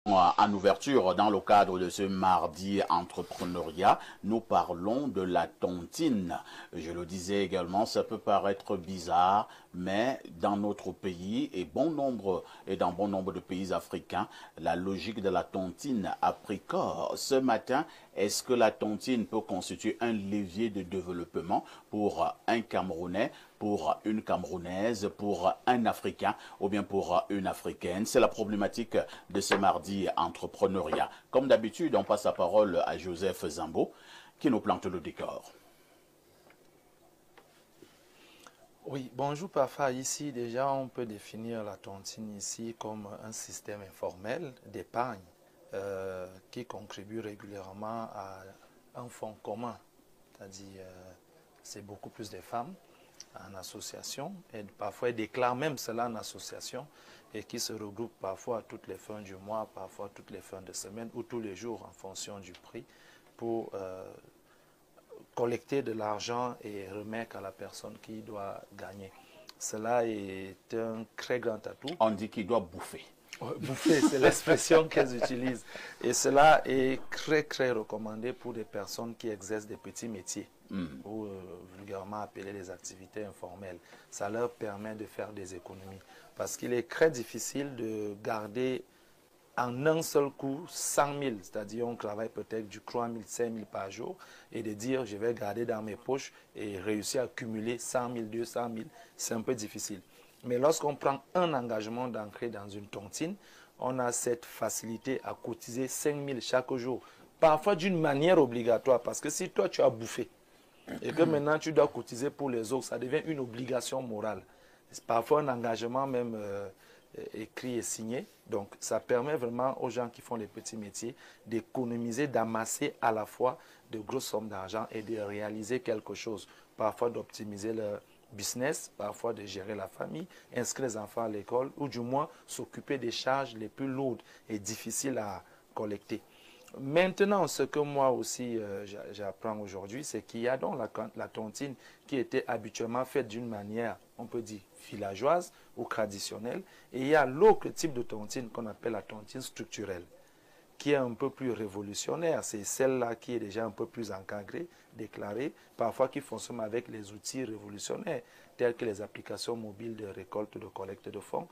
En ouverture, dans le cadre de ce mardi entrepreneuriat, nous parlons de la tontine. Je le disais également, ça peut paraître bizarre, mais dans notre pays et dans bon nombre de pays africains, la logique de la tontine a pris corps. Ce matin, est-ce que la tontine peut constituer un levier de développement pour un Camerounais, pour une Camerounaise, pour un Africain ou bien pour une Africaine? C'est la problématique de ce mardi entrepreneuriat. Comme d'habitude, on passe la parole à Joseph Zambo qui nous plante le décor. Oui, bonjour Pafa. Ici, déjà, on peut définir la tontine ici comme un système informel d'épargne qui contribue régulièrement à un fonds commun. C'est-à-dire, c'est beaucoup plus de femmes en association et parfois ils déclarent même cela en association et qui se regroupent parfois à toutes les fins du mois, parfois toutes les fins de semaine ou tous les jours en fonction du prix pour collecter de l'argent et remettre à la personne qui doit gagner. Cela est un très grand atout. On dit qu'il doit bouffer. Bouffer, c'est l'expression qu'elles utilisent. Et cela est très recommandé pour des personnes qui exercent des petits métiers, ou vulgairement appelés les activités informelles. Ça leur permet de faire des économies. Parce qu'il est très difficile de garder en un seul coup 100 000, c'est-à-dire on travaille peut-être du 3 000, 5 000 par jour, et de dire je vais garder dans mes poches et réussir à cumuler 100 000, 200 000, c'est un peu difficile. Mais lorsqu'on prend un engagement d'entrer dans une tontine, on a cette facilité à cotiser 5 000 chaque jour, parfois d'une manière obligatoire, parce que si toi tu as bouffé et que maintenant tu dois cotiser pour les autres, ça devient une obligation morale. C'est parfois un engagement même écrit et signé. Donc ça permet vraiment aux gens qui font les petits métiers d'économiser, d'amasser à la fois de grosses sommes d'argent et de réaliser quelque chose, parfois d'optimiser leur business, parfois de gérer la famille, inscrire les enfants à l'école ou du moins s'occuper des charges les plus lourdes et difficiles à collecter. Maintenant, ce que moi aussi j'apprends aujourd'hui, c'est qu'il y a donc la tontine qui était habituellement faite d'une manière, on peut dire, villageoise ou traditionnelle, et il y a l'autre type de tontine qu'on appelle la tontine structurelle, qui est un peu plus révolutionnaire. C'est celle-là qui est déjà un peu plus encadrée, déclarée, parfois qui fonctionne avec les outils révolutionnaires, tels que les applications mobiles de récolte, de collecte de fonds,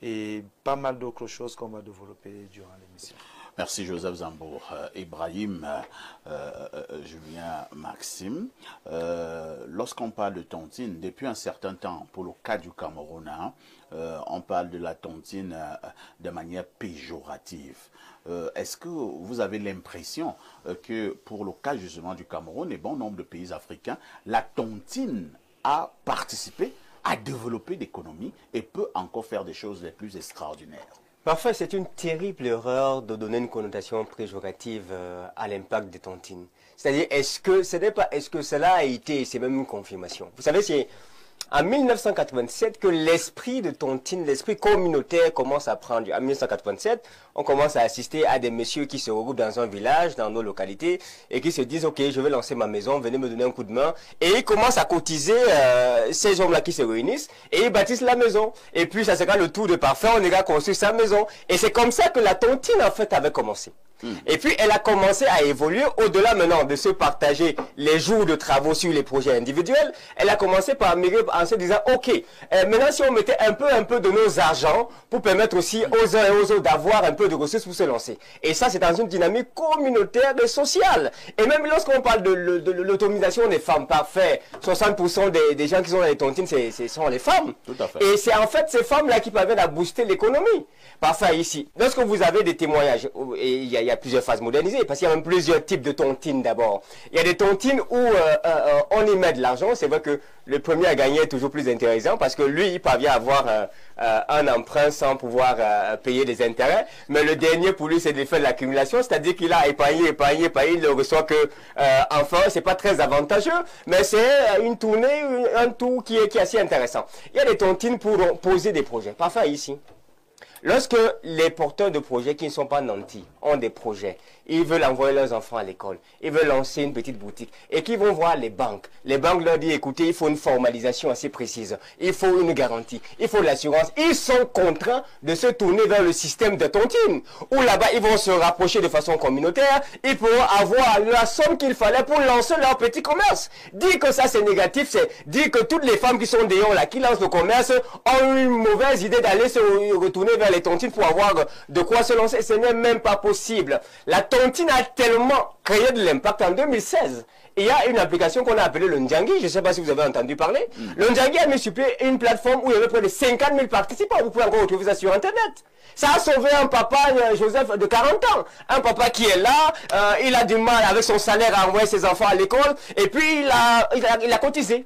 et pas mal d'autres choses qu'on va développer durant l'émission. Merci Joseph Zambo. Ibrahim, Julien, Maxime, lorsqu'on parle de tontine, depuis un certain temps, pour le cas du Cameroun, on parle de la tontine de manière péjorative. Est-ce que vous avez l'impression que pour le cas justement du Cameroun et bon nombre de pays africains, la tontine a participé à développer l'économie et peut encore faire des choses les plus extraordinaires? Parfois, c'est une terrible erreur de donner une connotation péjorative à l'impact des tontines. C'est-à-dire, est-ce que cela a été, c'est même une confirmation. Vous savez, c'est en 1987 que l'esprit de tontine, l'esprit communautaire commence à prendre. En 1987, on commence à assister à des messieurs qui se regroupent dans un village, dans nos localités, et qui se disent, ok, je vais lancer ma maison, venez me donner un coup de main. Et ils commencent à cotiser ces hommes-là qui se réunissent, et ils bâtissent la maison. Et puis, ça sera le tour de parfum, on ira construire sa maison. Et c'est comme ça que la tontine, en fait, avait commencé. Et puis, elle a commencé à évoluer au-delà maintenant de se partager les jours de travaux sur les projets individuels. Elle a commencé par migrer en se disant, ok, maintenant si on mettait un peu de nos argents pour permettre aussi aux uns et aux autres d'avoir un peu de ressources pour se lancer. Et ça, c'est dans une dynamique communautaire et sociale. Et même lorsqu'on parle de l'autonomisation des femmes, parfait, 60% des gens qui sont dans les tontines, ce sont les femmes. Tout à fait. Et c'est en fait ces femmes-là qui parviennent à booster l'économie. Parfois ici, lorsque vous avez des témoignages, et il y a plusieurs phases modernisées, parce qu'il y a même plusieurs types de tontines d'abord. Il y a des tontines où on y met de l'argent. C'est vrai que le premier à gagner est toujours plus intéressant, parce que lui, il parvient à avoir un emprunt sans pouvoir payer des intérêts. Mais le dernier, pour lui, c'est de faire de l'accumulation, c'est-à-dire qu'il a épargné, il ne reçoit que, enfin, c'est pas très avantageux, mais c'est une tournée, un tour qui est assez intéressant. Il y a des tontines pour poser des projets. Parfois ici, Lorsque les porteurs de projets qui ne sont pas nantis ont des projets, ils veulent envoyer leurs enfants à l'école, ils veulent lancer une petite boutique et qu'ils vont voir les banques leur disent écoutez, il faut une formalisation assez précise, il faut une garantie, il faut de l'assurance. Ils sont contraints de se tourner vers le système de tontine où là-bas ils vont se rapprocher de façon communautaire, ils pourront avoir la somme qu'il fallait pour lancer leur petit commerce. Dire que ça c'est négatif, c'est dire que toutes les femmes qui sont dehors là, qui lancent le commerce, ont une mauvaise idée d'aller se retourner vers les tontines pour avoir de quoi se lancer. Ce n'est même pas possible. La tontine a tellement créé de l'impact en 2016. Il y a une application qu'on a appelée le Ndjangi, je ne sais pas si vous avez entendu parler. Le Ndjangi a mis sur pied une plateforme où il y avait près de 50 000 participants. Vous pouvez encore retrouver ça sur Internet. Ça a sauvé un papa, Joseph, de 40 ans. Un papa qui est là, il a du mal avec son salaire à envoyer ses enfants à l'école, et puis il a cotisé.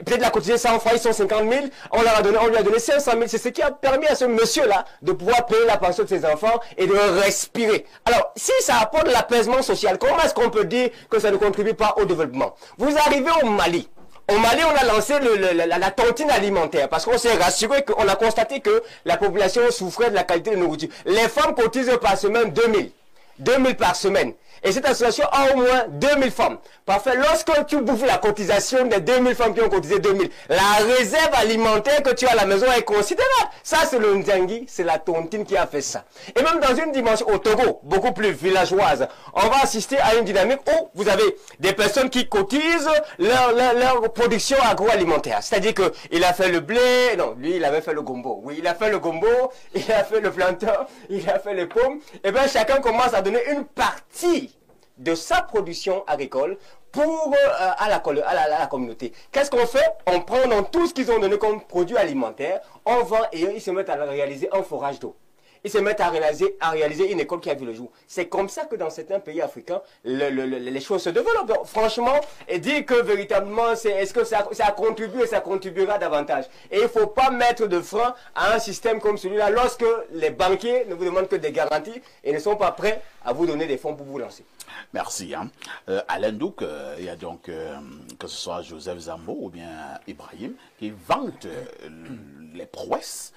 Peut-être la cotisé 100 francs, ils sont 50 000, on lui a donné 500 000. C'est ce qui a permis à ce monsieur-là de pouvoir payer la pension de ses enfants et de respirer. Alors, si ça apporte l'apaisement social, comment est-ce qu'on peut dire que ça ne contribue pas au développement? Vous arrivez au Mali. Au Mali, on a lancé la tontine alimentaire parce qu'on s'est rassuré, qu'on a constaté que la population souffrait de la qualité de nourriture. Les femmes cotisent par semaine 2000 par semaine. Et cette association a au moins 2000 femmes. Parfait. Lorsque tu bouffes la cotisation des 2000 femmes qui ont cotisé 2000, la réserve alimentaire que tu as à la maison est considérable. Ça, c'est le Ndjangi, c'est la tontine qui a fait ça. Et même dans une dimension au Togo, beaucoup plus villageoise, on va assister à une dynamique où vous avez des personnes qui cotisent leur production agroalimentaire. C'est-à-dire qu'il a fait le blé, non, lui, il avait fait le gombo. Oui, il a fait le gombo, il a fait le plantain, il a fait les pommes. Et bien, chacun commence à donner une partie de sa production agricole pour à la communauté. Qu'est-ce qu'on fait? On prend dans tout ce qu'ils ont donné comme produit alimentaire, on vend et ils se mettent à réaliser un forage d'eau. Ils se mettent à réaliser une école qui a vu le jour. C'est comme ça que dans certains pays africains, les choses se développent. Donc, franchement, et dire que véritablement, est-ce que ça a contribué et ça contribuera davantage. Et il ne faut pas mettre de frein à un système comme celui-là lorsque les banquiers ne vous demandent que des garanties et ne sont pas prêts à vous donner des fonds pour vous lancer. Merci. Alain Douk, il y a donc, que ce soit Joseph Zambo ou bien Ibrahim, qui vantent les prouesses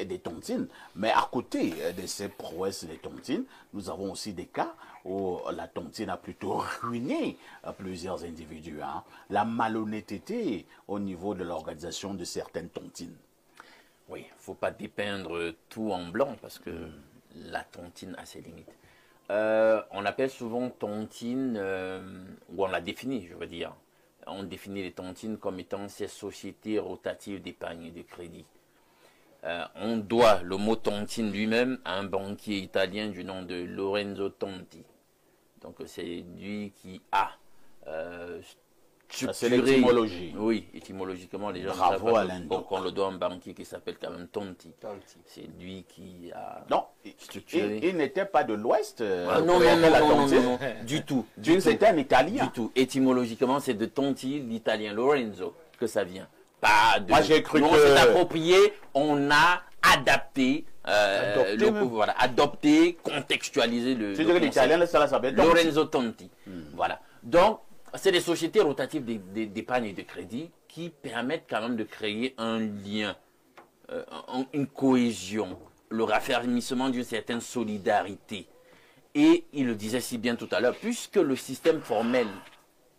des tontines. Mais à côté de ces prouesses des tontines, nous avons aussi des cas où la tontine a plutôt ruiné plusieurs individus. La malhonnêteté au niveau de l'organisation de certaines tontines. Oui, il ne faut pas dépeindre tout en blanc parce que la tontine a ses limites. On appelle souvent tontine, ou on la définit, je veux dire. On définit les tontines comme étant ces sociétés rotatives d'épargne et de crédit. On doit le mot tontine lui-même à un banquier italien du nom de Lorenzo Tonti. Donc c'est lui qui a c'est l'étymologie. Oui, étymologiquement, les gens savent qu'on le doit à un banquier qui s'appelle quand même Tonti. C'est lui qui a structuré. Il n'était pas de l'Ouest. Non, du tout. C'était un Italien. Du tout. Étymologiquement, c'est de Tonti, l'italien Lorenzo, que ça vient. Pas de... Moi, j'ai cru que... c'est approprié, on a adapté, adopté, contextualisé le tu dis que l'italien, ça s'appelle Lorenzo Tonti. Voilà. Donc, c'est des sociétés rotatives d'épargne et de crédit qui permettent quand même de créer un lien, une cohésion, le raffermissement d'une certaine solidarité. Et il le disait si bien tout à l'heure, puisque le système formel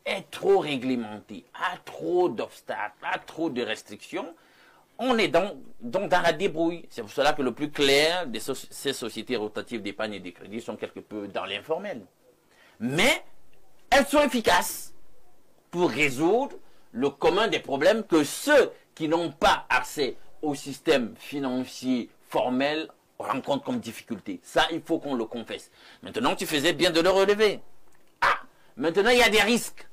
est trop réglementé, a trop d'obstacles, a trop de restrictions, on est donc dans la débrouille. C'est pour cela que le plus clair de ces sociétés rotatives d'épargne et de crédit sont quelque peu dans l'informel. Mais elles sont efficaces pour résoudre le commun des problèmes que ceux qui n'ont pas accès au système financier formel rencontrent comme difficulté. Ça, il faut qu'on le confesse. Maintenant, tu faisais bien de le relever. Maintenant, il y a des risques.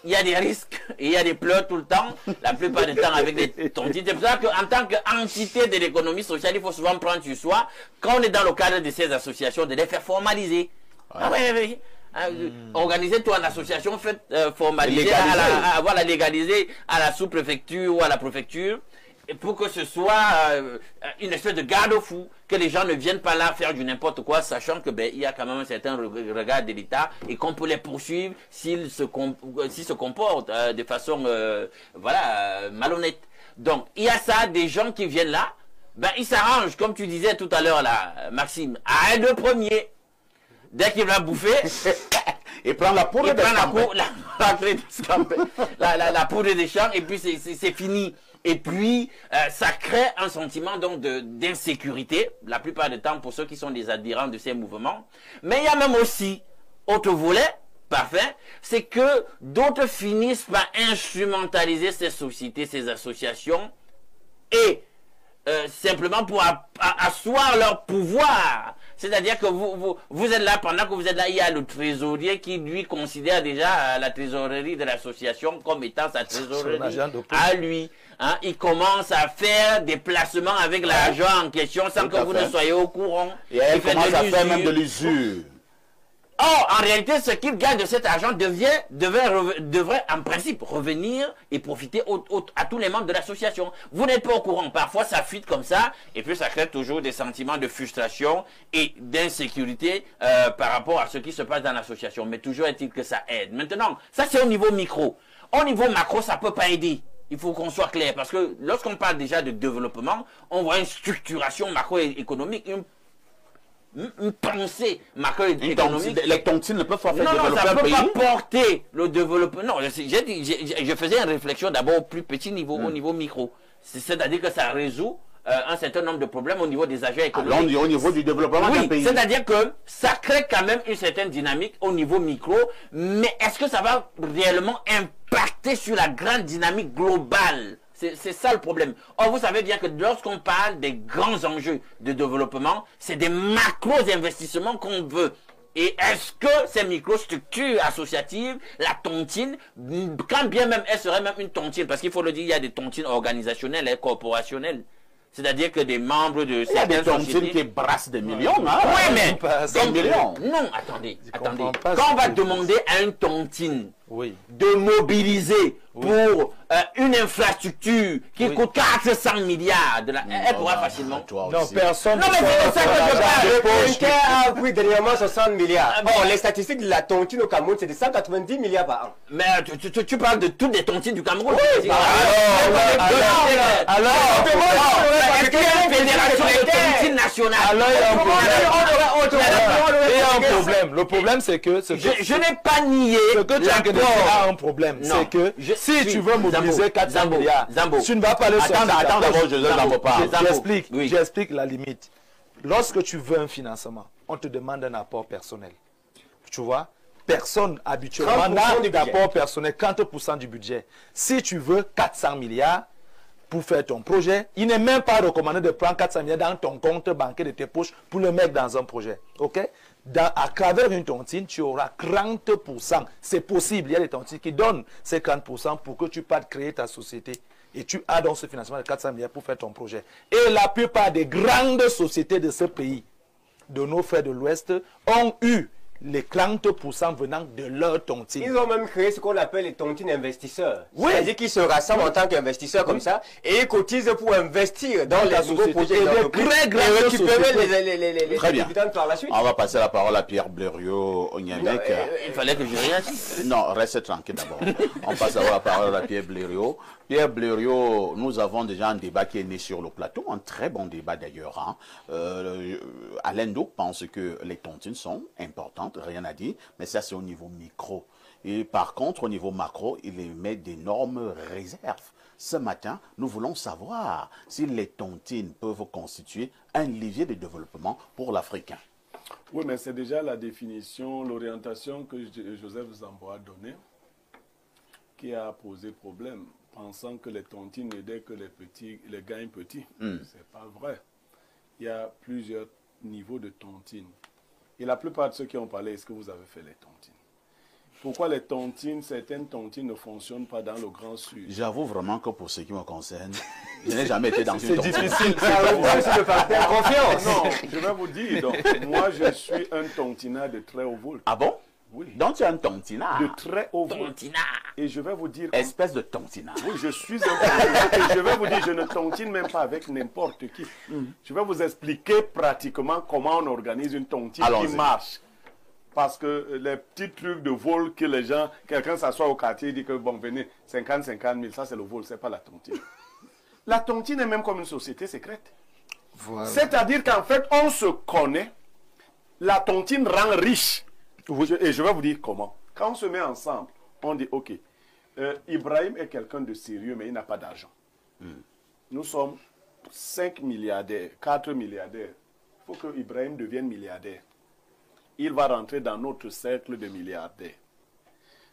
Il y a des risques et il y a des pleurs tout le temps, la plupart du temps avec des tontines. C'est pour ça qu'en tant qu'entité de l'économie sociale, il faut souvent prendre sur soi, quand on est dans le cadre de ces associations, de les faire formaliser. Oui. Organisez-toi en association, faites formaliser, légaliser à la sous-préfecture ou à la préfecture, pour que ce soit une espèce de garde-fou, que les gens ne viennent pas là faire du n'importe quoi, sachant que il y a quand même un certain regard de l'État et qu'on peut les poursuivre s'ils se comportent de façon malhonnête. Donc il y a ça, des gens qui viennent là ben, il s'arrange, comme tu disais tout à l'heure, là, Maxime, à un de premier. Dès qu'il va bouffer, Et prend la poudre il de prend champagne. la poudre des champs et puis c'est fini. Et puis, ça crée un sentiment donc d'insécurité, la plupart du temps pour ceux qui sont des adhérents de ces mouvements. Mais il y a même aussi, autre volet, parfait, c'est que d'autres finissent par instrumentaliser ces sociétés, ces associations, et simplement pour asseoir leur pouvoir. C'est-à-dire que vous êtes là, pendant que vous êtes là, il y a le trésorier qui, lui, considère déjà la trésorerie de l'association comme étant sa trésorerie à lui. Hein, il commence à faire des placements avec l'argent en question sans que vous ne soyez au courant. Et elle commence à faire même de l'usure. Or, en réalité, ce qu'il gagne de cet argent devrait en principe revenir et profiter à tous les membres de l'association. Vous n'êtes pas au courant. Parfois, ça fuite comme ça et puis ça crée toujours des sentiments de frustration et d'insécurité par rapport à ce qui se passe dans l'association. Mais toujours est-il que ça aide. Maintenant, ça c'est au niveau micro. Au niveau macro, ça ne peut pas aider. Il faut qu'on soit clair parce que lorsqu'on parle déjà de développement, on voit une structuration macroéconomique, une pensée macroéconomique. Les tontines ne peuvent pas faire Non, développer ça un ne peut pays. pas porter le développement. Non, je faisais une réflexion d'abord au plus petit niveau, au niveau micro. C'est-à-dire que ça résout un certain nombre de problèmes au niveau des agents économiques. Alors, au niveau du développement d'un Oui, pays. c'est-à-dire que ça crée quand même une certaine dynamique au niveau micro, mais est-ce que ça va réellement impacter sur la grande dynamique globale? C'est ça le problème. Or, vous savez bien que lorsqu'on parle des grands enjeux de développement, c'est des macro-investissements qu'on veut. Et est-ce que ces microstructures associatives, la tontine, quand bien même elle serait même une tontine, parce qu'il faut le dire, il y a des tontines organisationnelles et corporationnelles. C'est-à-dire que des membres de Il y a des certaines tontines sociétés... qui brassent des millions. Hein? Oui, mais... Des millions. Non, attendez. pas Quand ce on va que- demander à une tontine Oui. de mobiliser pour une infrastructure qui Oui. coûte 400 milliards, elle pourra facilement... Toi Non, aussi. personne Non, mais c'est ça que je parle. Inter a pris dernièrement 60 milliards. Or, les statistiques de la tontine au Cameroun, c'est de 190 milliards par an. Mais tu parles de toutes les tontines du Cameroun. Alors, est-ce qu'il y a une fédération de tontines nationale? alors, il y a un problème. Il y a un problème. problème. Le problème, c'est que Je n'ai pas nié ce que tu as de dire a un problème. Non. C'est que si Oui, tu veux mobiliser Zambo, 400 Zambo, milliards, Zambo. tu ne vas pas le sortir. Attends d'abord, Joseph Zambo parle. J'explique, Oui. j'explique la limite. Lorsque tu veux un financement, on te demande un apport personnel. Tu vois, personne habituellement 30% n'a du budget. d'apport personnel, 40% du budget. Si tu veux 400 milliards pour faire ton projet, il n'est même pas recommandé de prendre 400 milliards dans ton compte bancaire de tes poches pour le mettre dans un projet. Ok? À travers une tontine, tu auras 30%. C'est possible. Il y a des tontines qui donnent ces 30% pour que tu puisses créer ta société. Et tu as donc ce financement de 400 milliards pour faire ton projet. Et la plupart des grandes sociétés de ce pays, de nos frères de l'Ouest, ont eu les 30% venant de leur tontine. Ils ont même créé ce qu'on appelle les tontines investisseurs. Oui. C'est-à-dire qu'ils se rassemblent en tant qu'investisseurs comme ça et ils cotisent pour investir dans les nouveaux société. projets Et des d'entreprise très et grandes récupérer sociétés. les Très bien. dividendes par la suite. On va passer la parole à Pierre Blériot Onyamec. Il fallait que je réagisse. Non, reste tranquille d'abord. On passe à la parole à Pierre Blériot. Pierre Blériot, nous avons déjà un débat qui est né sur le plateau, un très bon débat d'ailleurs. Hein. Alain Dou pense que les tontines sont importantes, rien à dire, mais ça c'est au niveau micro. Et par contre, au niveau macro, il émet d'énormes réserves. Ce matin, nous voulons savoir si les tontines peuvent constituer un levier de développement pour l'Africain. Oui, mais c'est déjà la définition, l'orientation que Joseph Zambo a donnée qui a posé problème, pensant que les tontines n'aidaient que les gagnes petits. C'est pas vrai. Il y a plusieurs niveaux de tontines. Et la plupart de ceux qui ont parlé, est-ce que vous avez fait les tontines? Pourquoi les tontines, certaines tontines ne fonctionnent pas dans le Grand Sud? J'avoue vraiment que pour ce qui me concerne, je n'ai jamais été dans une tontine. C'est difficile. Confiance. Non, je vais vous dire, donc, moi je suis un tontinat de très haut vol. Ah bon? Oui. Donc tu es un tontinat. De très haut vol. Tontinat. Et je vais vous dire... Espèce de tontinat. Oui, je suis un tontinat. Et je vais vous dire, je ne tontine même pas avec n'importe qui. Je vais vous expliquer pratiquement comment on organise une tontine Allons-y. qui marche. Parce que les petits trucs de vol que les gens, quelqu'un s'assoit au quartier et dit que bon, venez, 50 000, ça c'est le vol, c'est pas la tontine. La tontine est même comme une société secrète. Voilà. C'est-à-dire qu'en fait, on se connaît, la tontine rend riche. Et je vais vous dire comment. Quand on se met ensemble, on dit, ok, Ibrahim est quelqu'un de sérieux, mais il n'a pas d'argent. Nous sommes 5 milliardaires, 4 milliardaires. Il faut que Ibrahim devienne milliardaire. Il va rentrer dans notre cercle de milliardaires.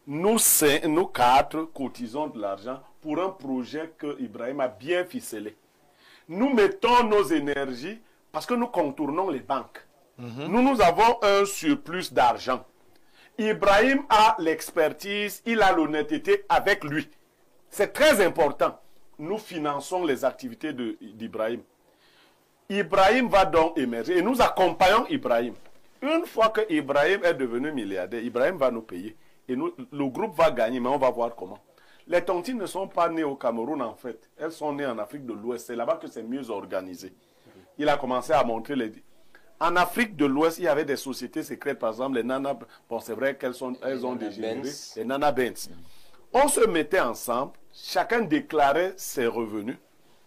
Nous 4 cotisons de l'argent pour un projet que Ibrahim a bien ficelé. Nous mettons nos énergies parce que nous contournons les banques. Nous avons un surplus d'argent. Ibrahim a l'expertise, il a l'honnêteté avec lui. C'est très important. Nous finançons les activités d'Ibrahim. Ibrahim va donc émerger et nous accompagnons Ibrahim. Une fois que Ibrahim est devenu milliardaire, Ibrahim va nous payer. Et le groupe va gagner, mais on va voir comment. Les tontines ne sont pas nées au Cameroun en fait. Elles sont nées en Afrique de l'Ouest. C'est là-bas que c'est mieux organisé. Il a commencé à montrer les... En Afrique de l'Ouest, il y avait des sociétés secrètes, par exemple les Nana... Bon, c'est vrai qu'elles ont dégénéré. Les Nana Benz. On se mettait ensemble, chacun déclarait ses revenus,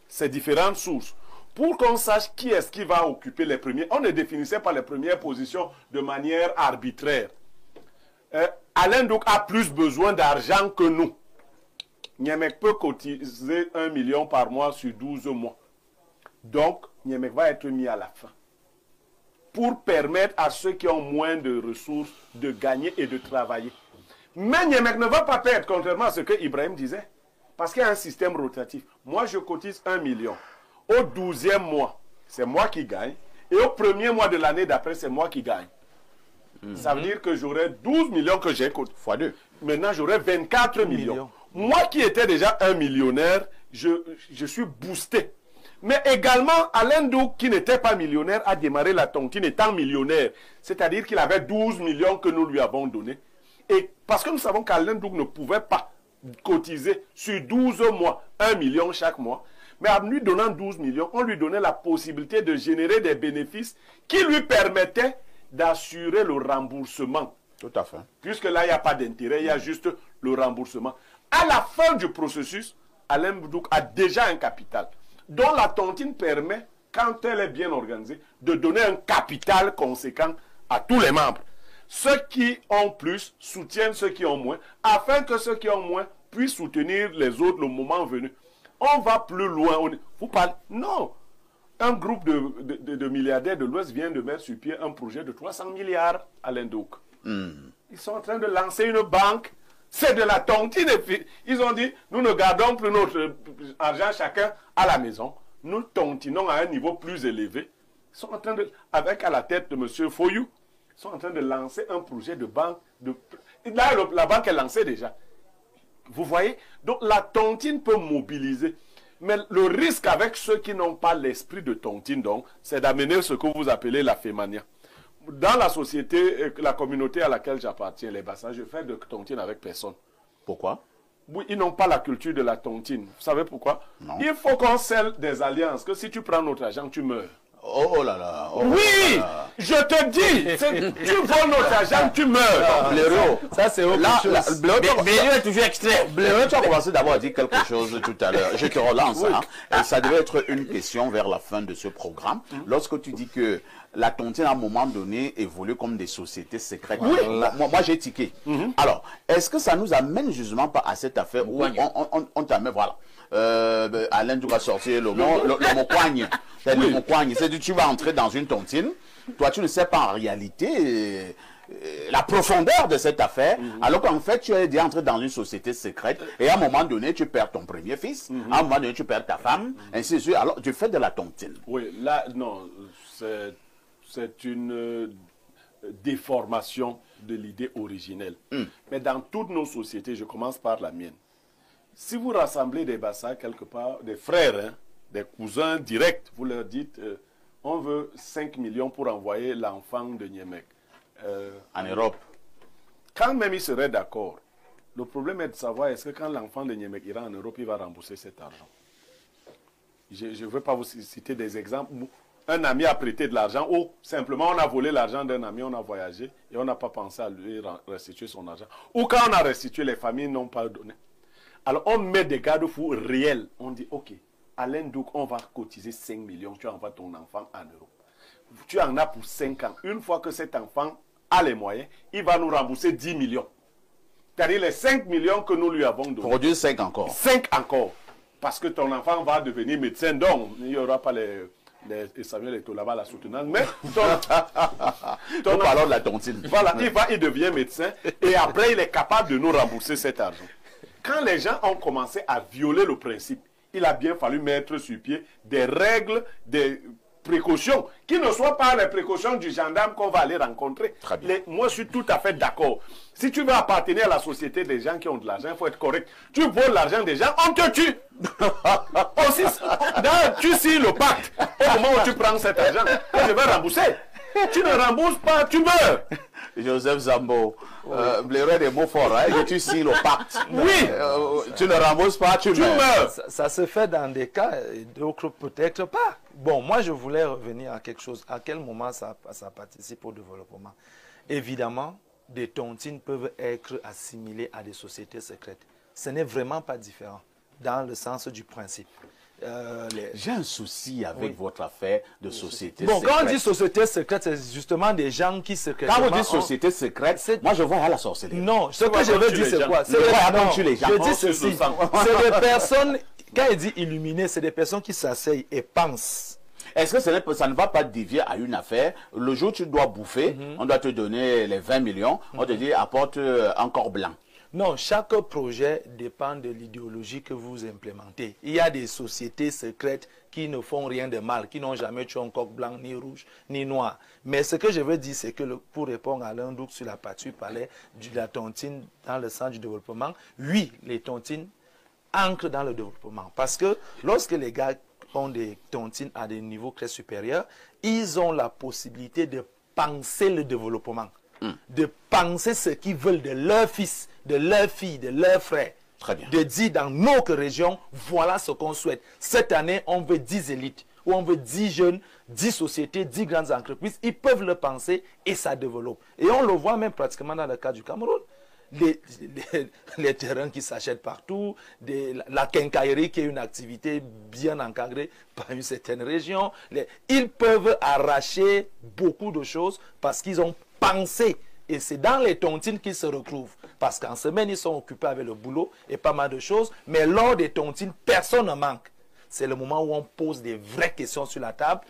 ses différentes sources, pour qu'on sache qui est-ce qui va occuper les premiers. On ne définissait pas les premières positions de manière arbitraire. Alain Douk a plus besoin d'argent que nous. Niemek peut cotiser 1 million par mois sur 12 mois. Donc, Niemek va être mis à la fin. Pour permettre à ceux qui ont moins de ressources de gagner et de travailler. Mais Niemek ne va pas perdre, contrairement à ce que Ibrahim disait. Parce qu'il y a un système rotatif. Moi, je cotise 1 million. Au 12e mois, c'est moi qui gagne. Et au premier mois de l'année d'après, c'est moi qui gagne. Ça veut dire que j'aurai 12 millions que j'ai cotisé. Fois 2. Maintenant, j'aurai 24 millions. Moi qui étais déjà un millionnaire, je suis boosté. Mais également, Alain Douk, qui n'était pas millionnaire, a démarré la tontine étant millionnaire. C'est-à-dire qu'il avait 12 millions que nous lui avons donnés. Et parce que nous savons qu'Alain Douk ne pouvait pas cotiser sur 12 mois, 1 million chaque mois. Mais en lui donnant 12 millions, on lui donnait la possibilité de générer des bénéfices qui lui permettaient d'assurer le remboursement. Tout à fait. Puisque là, il n'y a pas d'intérêt, il y a juste le remboursement. À la fin du processus, Alain Douk a déjà un capital, dont la tontine permet, quand elle est bien organisée, de donner un capital conséquent à tous les membres. Ceux qui ont plus soutiennent ceux qui ont moins, afin que ceux qui ont moins puissent soutenir les autres le moment venu. On va plus loin. Vous parlez? Non. Un groupe de milliardaires de l'Ouest vient de mettre sur pied un projet de 300 milliards à l'Indouk. Ils sont en train de lancer une banque. C'est de la tontine. Ils ont dit, nous ne gardons plus notre argent chacun à la maison. Nous tontinons à un niveau plus élevé. Ils sont en train de, avec à la tête de M. Foyou, ils sont en train de lancer un projet de banque. Là, la banque est lancée déjà. Vous voyez? Donc la tontine peut mobiliser. Mais le risque avec ceux qui n'ont pas l'esprit de tontine, donc, c'est d'amener ce que vous appelez la fémania. Dans la société, la communauté à laquelle j'appartiens, les bassins, je fais de tontine avec personne. Pourquoi? Oui, ils n'ont pas la culture de la tontine. Vous savez pourquoi? Non. Il faut qu'on scelle des alliances, que si tu prends notre argent, tu meurs. Oh là là. Oh Oui, là là. je te dis, tu voles notre argent, tu meurs. Blaireau, Ça, c'est autre chose. Blaireau, Mais il est toujours extrait. Blaireau, tu as commencé d'abord à dire quelque chose tout à l'heure. Je te relance. Hein. Et ça devait être une question vers la fin de ce programme. Lorsque tu dis que la tontine, à un moment donné, évolue comme des sociétés secrètes. Oui. Moi j'ai tiqué. Alors, est-ce que ça nous amène justement pas à cette affaire où on t'amène, voilà. Alain, tu vas sortir le mot coigne. Le mot coigne. C'est que tu vas entrer dans une tontine. Toi, tu ne sais pas en réalité la profondeur de cette affaire, alors qu'en fait, tu es déjà entré dans une société secrète et à un moment donné, tu perds ton premier fils, à un moment donné, tu perds ta femme, ainsi de suite. Alors, tu fais de la tontine. Oui, là, non, c'est une déformation de l'idée originelle. Mais dans toutes nos sociétés, je commence par la mienne. Si vous rassemblez des bassins quelque part, des frères, hein, des cousins directs, vous leur dites, on veut 5 millions pour envoyer l'enfant de Niemek. En Europe. Quand même ils seraient d'accord, le problème est de savoir est-ce que quand l'enfant de Niemek ira en Europe, il va rembourser cet argent. Je ne veux pas vous citer des exemples où un ami a prêté de l'argent ou simplement on a volé l'argent d'un ami, on a voyagé et on n'a pas pensé à lui restituer son argent. Ou quand on a restitué, les familles n'ont pas donné. Alors on met des garde-fous réels. On dit, ok, Alain Douk, on va cotiser 5 millions, tu envoies ton enfant en Europe. Tu en as pour 5 ans. Une fois que cet enfant a les moyens, il va nous rembourser 10 millions. C'est-à-dire les 5 millions que nous lui avons donnés. Produire 5 encore. 5 encore. Parce que ton enfant va devenir médecin, donc il n'y aura pas les Samuel Eto'o là-bas, la soutenance. Mais Nous parlons de la tontine. Voilà, il devient médecin et après il est capable de nous rembourser cet argent. Quand les gens ont commencé à violer le principe, il a bien fallu mettre sur pied des règles, des précautions, qui ne soient pas les précautions du gendarme qu'on va aller rencontrer. Moi, je suis tout à fait d'accord. Si tu veux appartenir à la société des gens qui ont de l'argent, il faut être correct. Tu voles l'argent des gens, on te tue. Aussi, tu signes le pacte au moment où tu prends cet argent, que je vais rembourser. Tu ne rembourses pas, tu meurs. Joseph Zambo, blaireau des mots forts, hein, que tu signes le pacte. Oui. Tu ne rembourses pas, tu meurs. Ça se fait dans des cas, d'autres peut-être pas. Bon, moi je voulais revenir à quelque chose. À quel moment ça participe au développement? Évidemment, des tontines peuvent être assimilées à des sociétés secrètes. Ce n'est vraiment pas différent dans le sens du principe. J'ai un souci avec votre affaire de société secrète. Bon, quand on dit société secrète, c'est justement des gens qui secrètement... Quand on dit société secrète, moi je vois à la sorcellerie. Non, ce que je veux dire c'est quoi? Je dis ceci, c'est des personnes, quand il dit illuminées, c'est des personnes qui s'asseyent et pensent. Est-ce que ça ne va pas dévier à une affaire? Le jour où tu dois bouffer, on doit te donner les 20 millions, on te dit apporte un corps blanc. Non, chaque projet dépend de l'idéologie que vous implémentez. Il y a des sociétés secrètes qui ne font rien de mal, qui n'ont jamais tué un coq blanc, ni rouge, ni noir. Mais ce que je veux dire, c'est que pour répondre à Alain Douk sur la partie, tu parlais de la tontine dans le sens du développement. Oui, les tontines ancrent dans le développement. Parce que lorsque les gars ont des tontines à des niveaux très supérieurs, ils ont la possibilité de penser le développement. De penser ce qu'ils veulent de leur fils, de leur fille, de leur frère. Très bien. De dire dans notre région, voilà ce qu'on souhaite. Cette année, on veut 10 élites, ou on veut 10 jeunes, 10 sociétés, 10 grandes entreprises. Ils peuvent le penser et ça développe. Et on le voit même pratiquement dans le cas du Cameroun. Les terrains qui s'achètent partout, la quincaillerie qui est une activité bien encadrée par une certaine région. Ils peuvent arracher beaucoup de choses parce qu'ils ont pensé. Et c'est dans les tontines qu'ils se retrouvent. Parce qu'en semaine, ils sont occupés avec le boulot et pas mal de choses. Mais lors des tontines, personne ne manque. C'est le moment où on pose des vraies questions sur la table.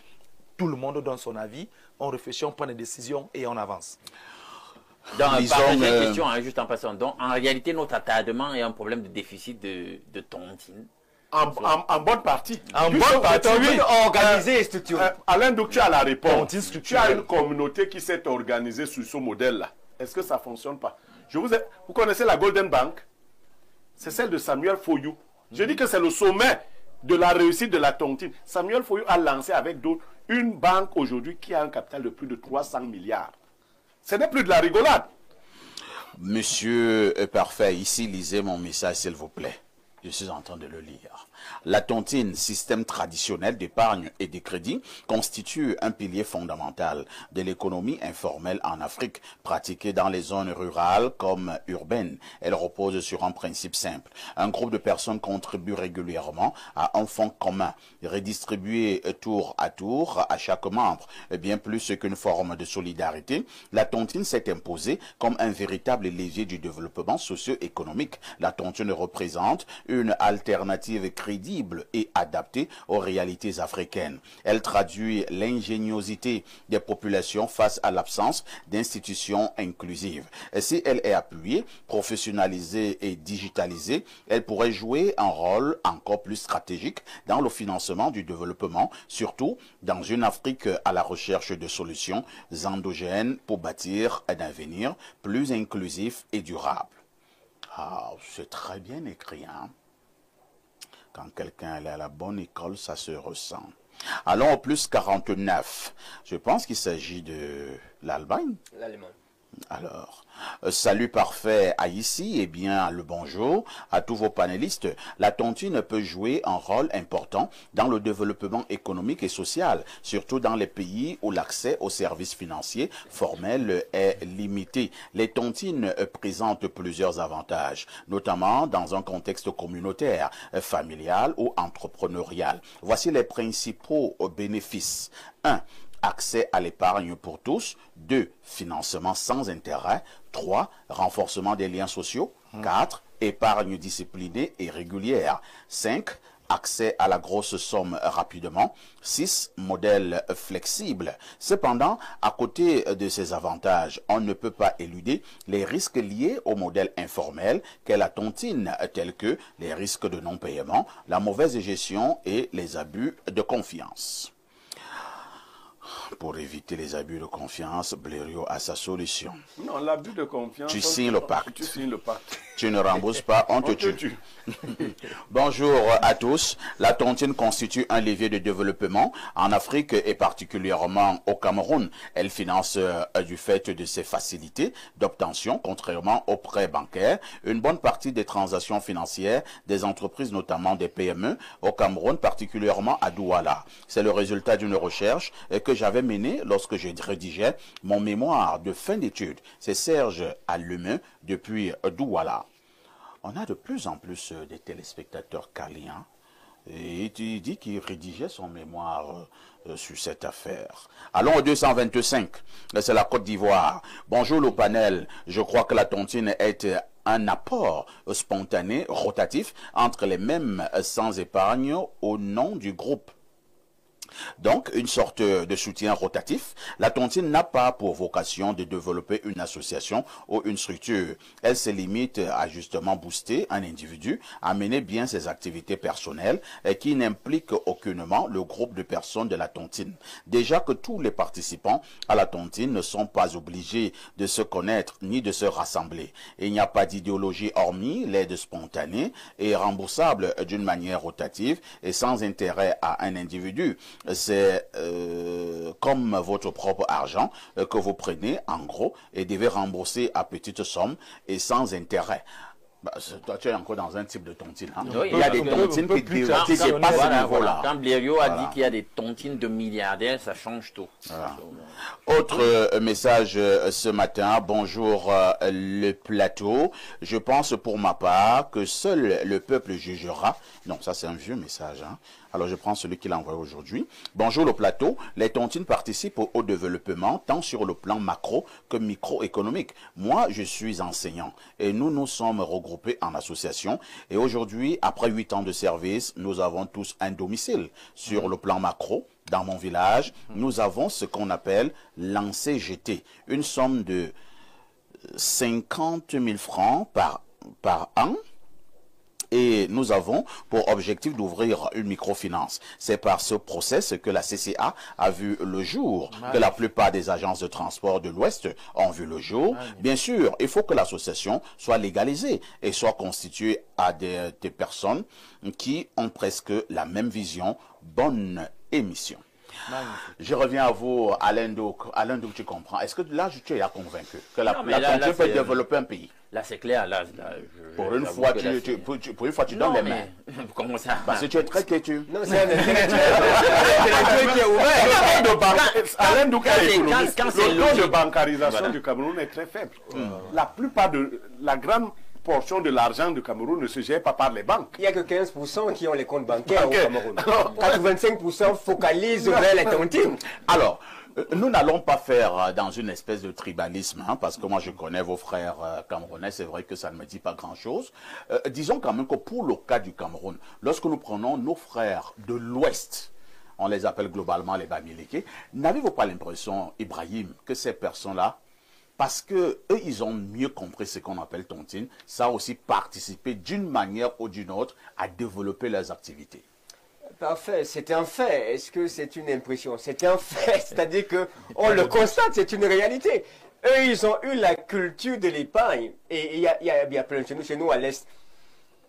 Tout le monde donne son avis. On réfléchit, on prend des décisions et on avance. Dans une question, hein, juste en passant. Donc, en réalité, notre attardement est un problème de déficit de tontine. En bonne partie. En bonne partie, oui. Organisé et structuré. Alain, donc tu as la réponse. Tu as une communauté qui s'est organisée sur ce modèle-là. Est-ce que ça ne fonctionne pas? Vous connaissez la Golden Bank? C'est celle de Samuel Foyou. Je dis que c'est le sommet de la réussite de la tontine. Samuel Foyou a lancé avec d'autres une banque aujourd'hui qui a un capital de plus de 300 milliards. Ce n'est plus de la rigolade. Monsieur Parfait, ici, lisez mon message, s'il vous plaît. Je suis en train de le lire. La tontine, système traditionnel d'épargne et de crédit, constitue un pilier fondamental de l'économie informelle en Afrique, pratiquée dans les zones rurales comme urbaines. Elle repose sur un principe simple. Un groupe de personnes contribue régulièrement à un fonds commun, redistribué tour à chaque membre. Bien plus qu'une forme de solidarité, la tontine s'est imposée comme un véritable levier du développement socio-économique. La tontine représente une alternative crédible et adaptée aux réalités africaines. Elle traduit l'ingéniosité des populations face à l'absence d'institutions inclusives. Et si elle est appuyée, professionnalisée et digitalisée, elle pourrait jouer un rôle encore plus stratégique dans le financement du développement, surtout dans une Afrique à la recherche de solutions endogènes pour bâtir un avenir plus inclusif et durable. Ah, c'est très bien écrit, hein? Quand quelqu'un est à la bonne école, ça se ressent. Allons au plus 49. Je pense qu'il s'agit de l'Allemagne. L'Allemagne. Alors, salut parfait à ici et bien le bonjour à tous vos panélistes. La tontine peut jouer un rôle important dans le développement économique et social, surtout dans les pays où l'accès aux services financiers formels est limité. Les tontines présentent plusieurs avantages, notamment dans un contexte communautaire, familial ou entrepreneurial. Voici les principaux bénéfices. 1. Accès à l'épargne pour tous. 2. Financement sans intérêt. 3. Renforcement des liens sociaux. 4. Épargne disciplinée et régulière. 5. Accès à la grosse somme rapidement. 6. Modèle flexible. Cependant, à côté de ces avantages, on ne peut pas éluder les risques liés au modèle informel qu'est la tontine, tels que les risques de non-paiement, la mauvaise gestion et les abus de confiance. Pour éviter les abus de confiance, Blériot a sa solution. Non, l'abus de confiance... Tu signes le pacte. Tu signes le pacte. Tu ne rembourses pas, on te tue. Bonjour à tous. La tontine constitue un levier de développement en Afrique et particulièrement au Cameroun. Elle finance du fait de ses facilités d'obtention, contrairement aux prêts bancaires, une bonne partie des transactions financières des entreprises, notamment des PME, au Cameroun, particulièrement à Douala. C'est le résultat d'une recherche que j'avais menée lorsque je rédigeais mon mémoire de fin d'études. C'est Serge Allumeux depuis Douala. On a de plus en plus des téléspectateurs caliens. Et il dit qu'il rédigeait son mémoire sur cette affaire. Allons au 225. C'est la Côte d'Ivoire. Bonjour le panel. Je crois que la tontine est un apport spontané, rotatif, entre les mêmes sans épargne au nom du groupe. Donc, une sorte de soutien rotatif. La tontine n'a pas pour vocation de développer une association ou une structure. Elle se limite à justement booster un individu, à mener bien ses activités personnelles et qui n'impliquent aucunement le groupe de personnes de la tontine. Déjà que tous les participants à la tontine ne sont pas obligés de se connaître ni de se rassembler. Il n'y a pas d'idéologie hormis l'aide spontanée et remboursable d'une manière rotative et sans intérêt à un individu. C'est comme votre propre argent que vous prenez en gros et devez rembourser à petite somme et sans intérêt. Bah, toi, tu es encore dans un type de tontine. Hein? Oui, il y a des tontines qui dépassent ce niveau-là. Quand Blériot a dit qu'il y a des tontines de milliardaires, ça change tout. Voilà. Autre message ce matin. Bonjour le plateau. Je pense pour ma part que seul le peuple jugera. Non, ça c'est un vieux message. Hein? Alors je prends celui qu'il a envoyé aujourd'hui. Bonjour le plateau. Les tontines participent au développement tant sur le plan macro que microéconomique. Moi, je suis enseignant et nous sommes regroupés en association. Et aujourd'hui, après 8 ans de service, nous avons tous un domicile. Sur le plan macro, dans mon village, nous avons ce qu'on appelle l'ANCGT, une somme de 50 000 francs par an. Et nous avons pour objectif d'ouvrir une microfinance. C'est par ce process que la CCA a vu le jour, que la plupart des agences de transport de l'Ouest ont vu le jour. Bien sûr, il faut que l'association soit légalisée et soit constituée à des personnes qui ont presque la même vision. Bonne émission. Magnifique. Je reviens à vous, Alain Douk. Alain Douk, tu comprends. Est-ce que là, tu es convaincu que la tontine peut développer un pays? Là, c'est clair. Là, pour une fois, tu donnes les mains. Comment ça? Parce que tu es très têtu. Non, c'est un intellectuel qui est ouvert. Alain Douka est économiste. quand c'est Le taux de logique. bancarisation du Cameroun est très faible. La plupart de la grande portion de l'argent du Cameroun ne se gère pas par les banques. Il n'y a que 15% qui ont les comptes bancaires au Cameroun. 85% focalisent vers les tontines. Alors, nous n'allons pas faire dans une espèce de tribalisme, hein, parce que moi je connais vos frères camerounais, c'est vrai que ça ne me dit pas grand-chose. Disons quand même que pour le cas du Cameroun, lorsque nous prenons nos frères de l'Ouest, on les appelle globalement les Bamileke, n'avez-vous pas l'impression, Ibrahim, que ces personnes-là, parce que eux, ils ont mieux compris ce qu'on appelle tontine, ça a aussi participé d'une manière ou d'une autre à développer leurs activités? Parfait, c'est un fait. Est-ce que c'est une impression? C'est un fait, c'est-à-dire que on le constate, c'est une réalité. Eux, ils ont eu la culture de l'épargne. Et il y a plein de chez nous à l'Est.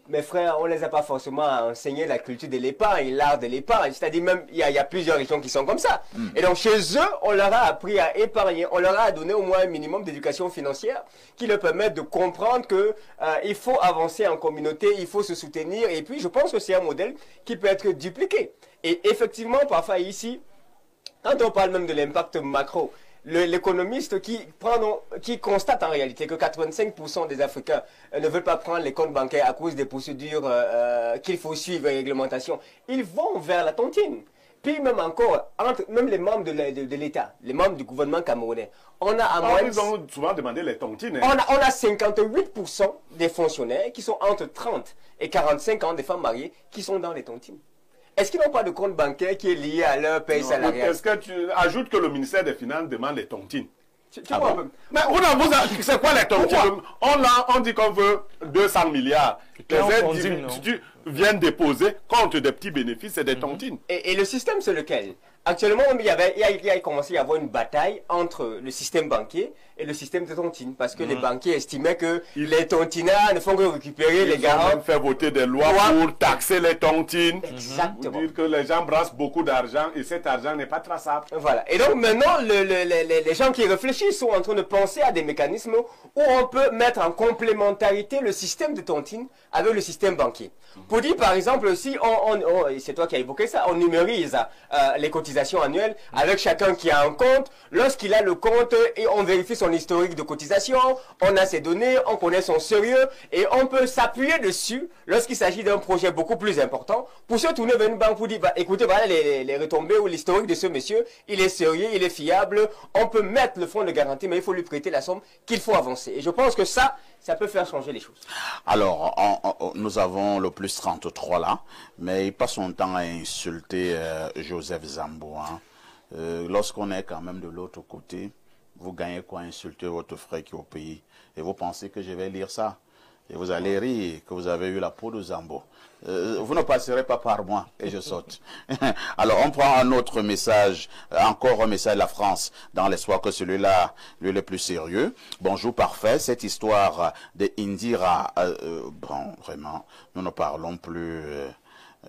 mes frères, on ne les a pas forcément enseigné la culture de l'épargne, l'art de l'épargne. C'est-à-dire même, il y a plusieurs régions qui sont comme ça. Et donc chez eux, on leur a appris à épargner. On leur a donné au moins un minimum d'éducation financière qui leur permet de comprendre que il faut avancer en communauté, il faut se soutenir. Et puis, je pense que c'est un modèle qui peut être dupliqué. Et effectivement, parfois ici, quand on parle même de l'impact macro, l'économiste qui constate en réalité que 85% des Africains ne veulent pas prendre les comptes bancaires à cause des procédures qu'il faut suivre et réglementations, ils vont vers la tontine. Puis même encore, même les membres de l'État, les membres du gouvernement camerounais, on a à moyenne... Ils ont souvent demandé les tontines. On a 58% des fonctionnaires qui sont entre 30 et 45 ans, des femmes mariées, qui sont dans les tontines. Est-ce qu'ils n'ont pas de compte bancaire qui est lié à leur paye salariale? Est-ce que tu ajoutes que le ministère des Finances demande les tontines? Tu vois, mais c'est quoi les tontines? On dit qu'on veut 200 milliards. Si tu viens déposer contre des petits bénéfices, c'est des tontines. Et le système, c'est lequel? Actuellement, il a commencé à y avoir une bataille entre le système banquier et le système de tontines. Parce que les banquiers estimaient que les tontinards ne font que récupérer les garants. Ils ont même fait voter des lois pour taxer les tontines. Exactement. Pour dire que les gens brassent beaucoup d'argent et cet argent n'est pas traçable. Voilà. Et donc maintenant, les gens qui réfléchissent sont en train de penser à des mécanismes où on peut mettre en complémentarité le système de tontines avec le système banquier. Pour dire par exemple, si c'est toi qui as évoqué ça, on numérise les cotisations annuelles avec chacun qui a un compte. Lorsqu'il a le compte et on vérifie son historique de cotisation, on a ses données, on connaît son sérieux et on peut s'appuyer dessus lorsqu'il s'agit d'un projet beaucoup plus important pour se tourner vers une banque pour dire, bah, écoutez, voilà les retombées ou l'historique de ce monsieur, il est sérieux, il est fiable, on peut mettre le fonds de garantie, mais il faut lui prêter la somme qu'il faut avancer. Et je pense que ça peut faire changer les choses. Alors, nous avons le plus 33 là, mais il passe son temps à insulter Joseph Zambo. Hein. Lorsqu'on est quand même de l'autre côté, vous gagnez quoi insulter votre frère qui est au pays? Et vous pensez que je vais lire ça? Et vous allez rire que vous avez eu la peau de Zambo. Vous ne passerez pas par moi et je saute. Alors, on prend un autre message, encore un message de la France, dans l'espoir que celui-là, lui, est le plus sérieux. Bonjour, parfait. Cette histoire de Indira, bon, vraiment, nous ne parlons plus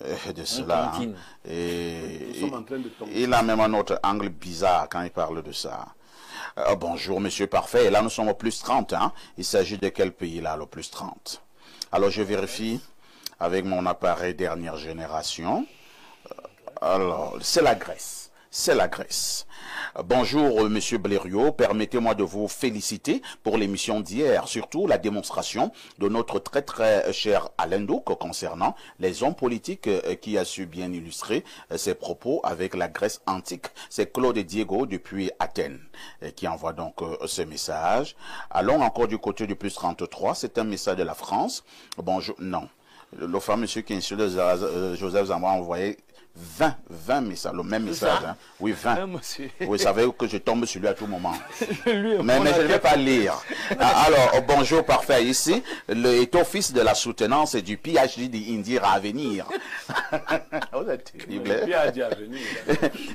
de cela. Hein. Et il a même un autre angle bizarre quand il parle de ça. Bonjour, monsieur parfait. Et là, nous sommes au plus 30. Hein. Il s'agit de quel pays là, le plus 30? Alors, je vérifie avec mon appareil dernière génération. Alors, c'est la Grèce. C'est la Grèce. Bonjour, monsieur Blériot. Permettez-moi de vous féliciter pour l'émission d'hier, surtout la démonstration de notre très très cher Alain Douk concernant les hommes politiques qui a su bien illustrer ses propos avec la Grèce antique. C'est Claude Diego depuis Athènes qui envoie donc ce message. Allons encore du côté du plus 33. C'est un message de la France. Bonjour. Non. Le fameux monsieur qui insulte Joseph Zambo a envoyé 20 messages, le même message. Hein. Oui, 20. Vous savez que je tombe sur lui à tout moment. mais je ne vais pas lire. Alors, bonjour, parfait. Ici, est office de la soutenance et du PhD d'Indira à venir. Vous êtes terrible.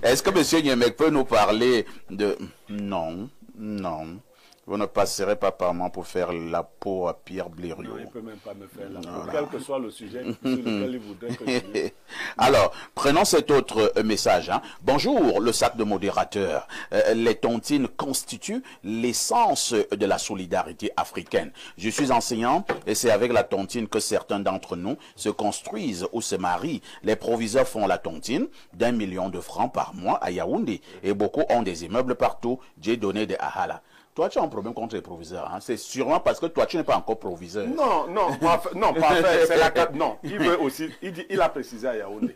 Est-ce que monsieur Niemek peut nous parler de... Non, non. Vous ne passerez pas par moi pour faire la peau à Pierre Blériot. Non, il ne peut même pas me faire la peau, quel que soit le sujet sur lequel il voudrait que je dise. Alors, prenons cet autre message. Hein. Bonjour, le sac de modérateur. Les tontines constituent l'essence de la solidarité africaine. Je suis enseignant et c'est avec la tontine que certains d'entre nous se construisent ou se marient. Les proviseurs font la tontine d'1 million de francs par mois à Yaoundé. Et beaucoup ont des immeubles partout. J'ai donné des ahala. Toi, tu as un problème contre les proviseurs. Hein? C'est sûrement parce que toi, tu n'es pas encore proviseur. Non, parfait. C'est la carte. Non, il veut aussi. Il a précisé à Yaoundé.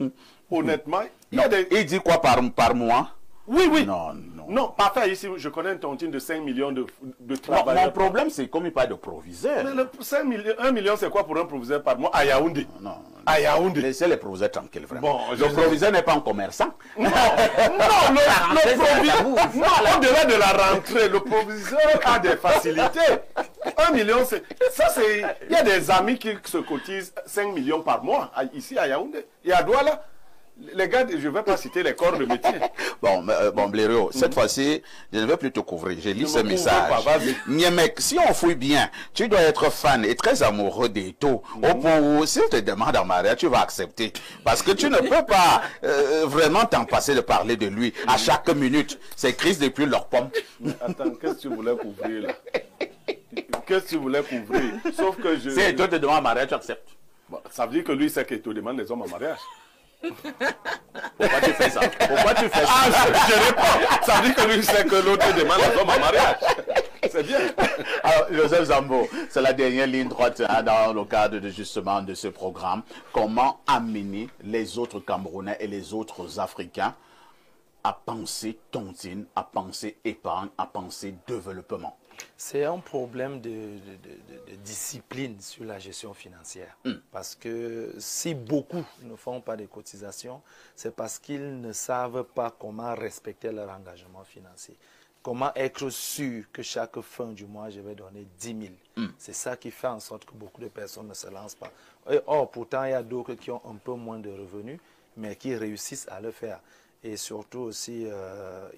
Honnêtement, il dit quoi par mois? Oui. Non, parfait. Ici, je connais une tontine de 5 millions de travailleurs. Mon problème, c'est comme il parle de proviseur. Mais 1 million, c'est quoi pour un proviseur par mois à Yaoundé? Non. À Yaoundé. Laissez les proviseurs tranquilles, vraiment. Bon, le proviseur n'est pas un commerçant. Non, le proviseur. Non, au-delà de la rentrée, le proviseur a des facilités. 1 million, il y a des amis qui se cotisent 5 millions par mois, ici à Yaoundé. Et à Douala. Les gars, je ne vais pas citer les corps de métier. Bon, Blériot, cette fois-ci, je ne vais plus te couvrir. J'ai lu ce message. Mec, si on fouille bien, tu dois être fan et très amoureux des taux. Au point où, si on te demande en mariage, tu vas accepter. Parce que tu ne peux pas vraiment t'en passer de parler de lui à chaque minute. C'est crise depuis leur pomme. Attends, qu'est-ce que tu voulais couvrir là? Qu'est-ce que tu voulais couvrir? Sauf que je... Si Eto te demande en mariage, tu acceptes. Bon, ça veut dire que lui, c'est qu'Eto demande les hommes en mariage. Pourquoi tu fais ça? Pourquoi tu fais ça? Je réponds. Ça veut dire que lui, c'est que l'autre demande les hommes en mariage. C'est bien. Alors, Joseph Zambo, c'est la dernière ligne droite dans le cadre de, justement de ce programme. Comment amener les autres Camerounais et les autres Africains à penser tontine, à penser épargne, à penser développement? C'est un problème de discipline sur la gestion financière. Parce que si beaucoup ne font pas de cotisations, c'est parce qu'ils ne savent pas comment respecter leur engagement financier. Comment être sûr que chaque fin du mois, je vais donner 10 000. C'est ça qui fait en sorte que beaucoup de personnes ne se lancent pas. Or, pourtant, il y a d'autres qui ont un peu moins de revenus, mais qui réussissent à le faire. Et surtout aussi,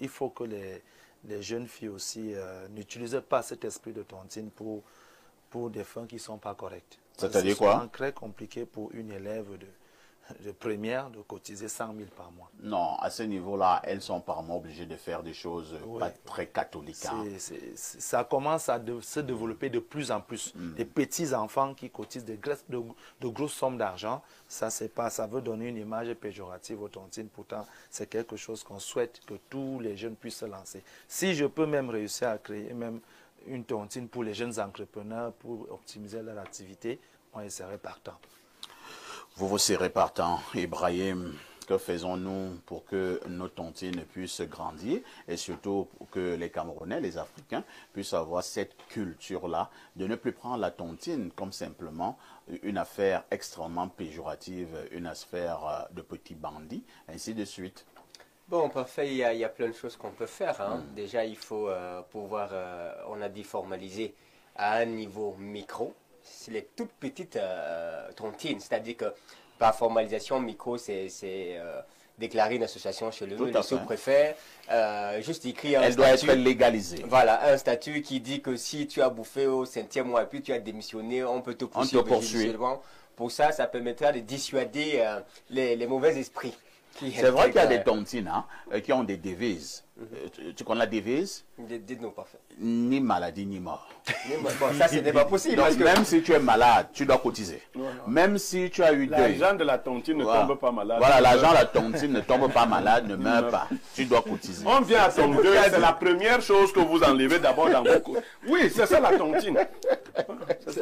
il faut que les jeunes filles aussi n'utilisent pas cet esprit de tontine pour des fins qui ne sont pas correctes. C'est-à-dire quoi? C'est très compliqué pour une élève de première de cotiser 100 000 par mois. Non, à ce niveau-là, elles sont par mois obligées de faire des choses pas très catholiques. Ça commence à se développer de plus en plus. Des petits enfants qui cotisent de grosses sommes d'argent, ça veut donner une image péjorative aux tontines. Pourtant, c'est quelque chose qu'on souhaite que tous les jeunes puissent se lancer. Si je peux même réussir à créer même une tontine pour les jeunes entrepreneurs pour optimiser leur activité, on y serait partant. Vous serez partant, Ibrahim. Que faisons-nous pour que nos tontines puissent grandir et surtout pour que les Camerounais, les Africains puissent avoir cette culture-là de ne plus prendre la tontine comme simplement une affaire extrêmement péjorative, une affaire de petits bandits, ainsi de suite? Bon, parfait, il y a plein de choses qu'on peut faire. Hein. Déjà, il faut pouvoir, on a dit formaliser à un niveau micro. C'est les toutes petites tontines, c'est-à-dire que par formalisation, micro, c'est déclarer une association chez le sous-préfet, juste écrire un statut. Elle doit être légalisée. Voilà, un statut qui dit que si tu as bouffé au 5e mois et puis tu as démissionné, on peut te poursuivre. Pour ça, ça permettra de dissuader les mauvais esprits. C'est vrai qu'il y a des tontines qui ont des devises. Tu connais la devise? Dites-nous, parfait. Ni maladie, ni mort. Bon, ça, ce n'est pas possible. Donc, même si tu es malade, tu dois cotiser. Non. Même si tu as eu deuil. L'argent de la tontine ne tombe pas malade. Voilà, l'argent de la tontine ne tombe pas malade, ne meurt pas. Tu dois cotiser. On vient à ton deuil, c'est la première chose que vous enlevez d'abord dans vos cours. Oui, c'est ça la tontine.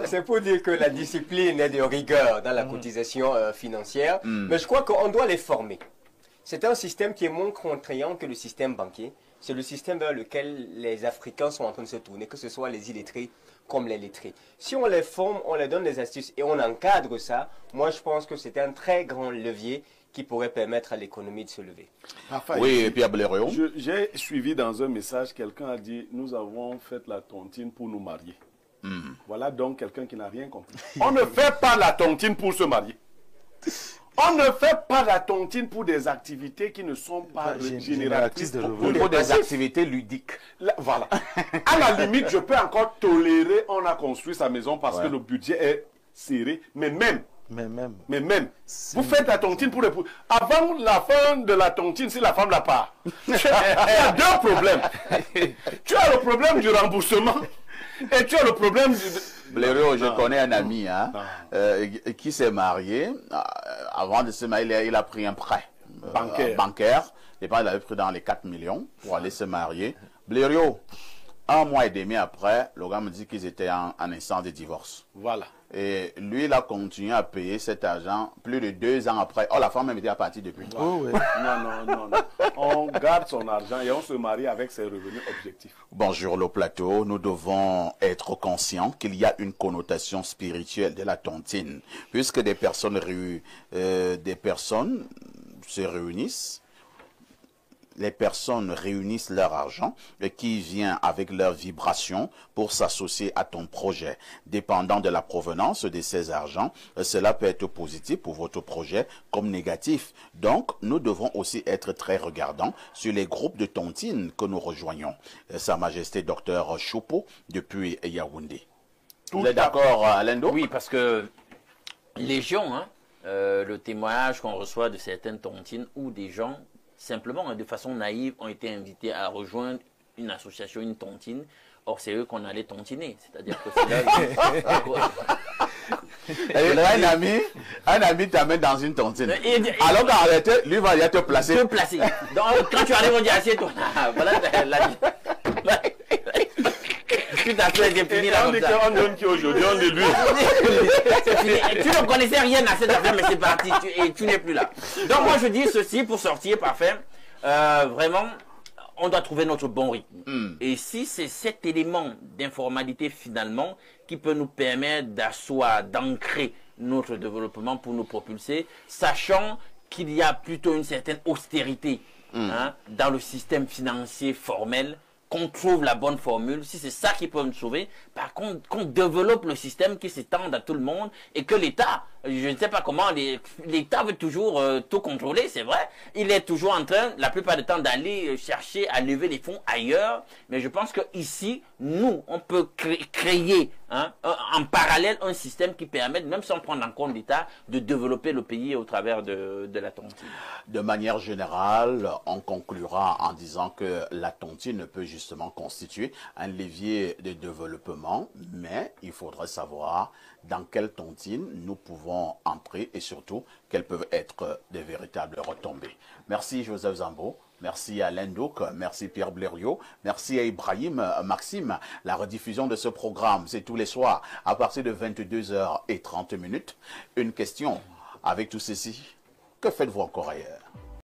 C'est pour dire que la discipline est de rigueur dans la cotisation financière. Mais je crois qu'on doit les former. C'est un système qui est moins contraignant que le système banquier. C'est le système vers lequel les Africains sont en train de se tourner, que ce soit les illettrés comme les lettrés. Si on les forme, on les donne des astuces et on encadre ça, moi je pense que c'est un très grand levier qui pourrait permettre à l'économie de se lever. Enfin, oui, Pierre Blériot. J'ai suivi dans un message, quelqu'un a dit, nous avons fait la tontine pour nous marier. Voilà donc quelqu'un qui n'a rien compris. On ne fait pas la tontine pour se marier. On ne fait pas la tontine pour des activités qui ne sont pas génératrices de revenus. Pour des activités ludiques. Voilà. À la limite, je peux encore tolérer, on a construit sa maison parce que le budget est serré. Mais même, vous faites la tontine pour les... Avant la fin de la tontine, si la femme la part, il y a deux problèmes. Tu as le problème du remboursement et tu as le problème du... Blériot, je connais un ami qui s'est marié. Avant de se marier, il a pris un prêt bancaire. Je pense qu'il avait pris dans les 4 millions pour aller se marier. Blériot, 1 mois et demi après, le gars me dit qu'ils étaient en instance de divorce. Voilà. Et lui, il a continué à payer cet argent plus de 2 ans après. Oh, la femme même était à partir depuis. Oh, oui. Non. On garde son argent et on se marie avec ses revenus objectifs. Bonjour le plateau. Nous devons être conscients qu'il y a une connotation spirituelle de la tontine. Puisque des personnes se réunissent, les personnes réunissent leur argent qui vient avec leur vibration pour s'associer à ton projet. Dépendant de la provenance de ces argents, cela peut être positif pour votre projet comme négatif. Donc, nous devons aussi être très regardants sur les groupes de tontines que nous rejoignons. Sa Majesté Dr Choupo depuis Yaoundé. Vous êtes d'accord, Alendo? Oui, parce que légion, hein, le témoignage qu'on reçoit de certaines tontines ou des gens, simplement, hein, de façon naïve, ont été invités à rejoindre une association, une tontine. Or, c'est eux qu'on allait tontiner. C'est-à-dire que c'est là... un ami t'amène dans une tontine. Alors qu'en réalité, lui va y te placer. Te placer. Donc, quand tu arrives, on dit assieds-toi. Voilà tout à fait, c'est fini là comme ça. On donne qui aujourd'hui, on est lui. Tu ne connaissais rien à cette affaire, mais c'est parti. Et tu n'es plus là. Donc, moi, je dis ceci pour sortir parfait. Vraiment, on doit trouver notre bon rythme. Et si c'est cet élément d'informalité finalement qui peut nous permettre d'asseoir, d'ancrer notre développement pour nous propulser, sachant qu'il y a plutôt une certaine austérité hein, dans le système financier formel, qu'on trouve la bonne formule, si c'est ça qui peut nous sauver, par contre, qu'on développe le système qui s'étende à tout le monde et que l'État, je ne sais pas comment, l'État veut toujours tout contrôler, c'est vrai, il est toujours en train, la plupart du temps, d'aller chercher à lever les fonds ailleurs, mais je pense qu'ici, nous, on peut créer hein, en parallèle un système qui permette, même sans prendre en compte l'État, de développer le pays au travers de la tontine. De manière générale, on conclura en disant que la tontine peut justement constituer un levier de développement, mais il faudrait savoir dans quelle tontine nous pouvons entrer et surtout quelles peuvent être des véritables retombées. Merci Joseph Zambo. Merci à Lendouk, merci Pierre Blériot, merci à Ibrahim Maxime. La rediffusion de ce programme, c'est tous les soirs à partir de 22h30. Une question avec tout ceci, que faites-vous encore ailleurs?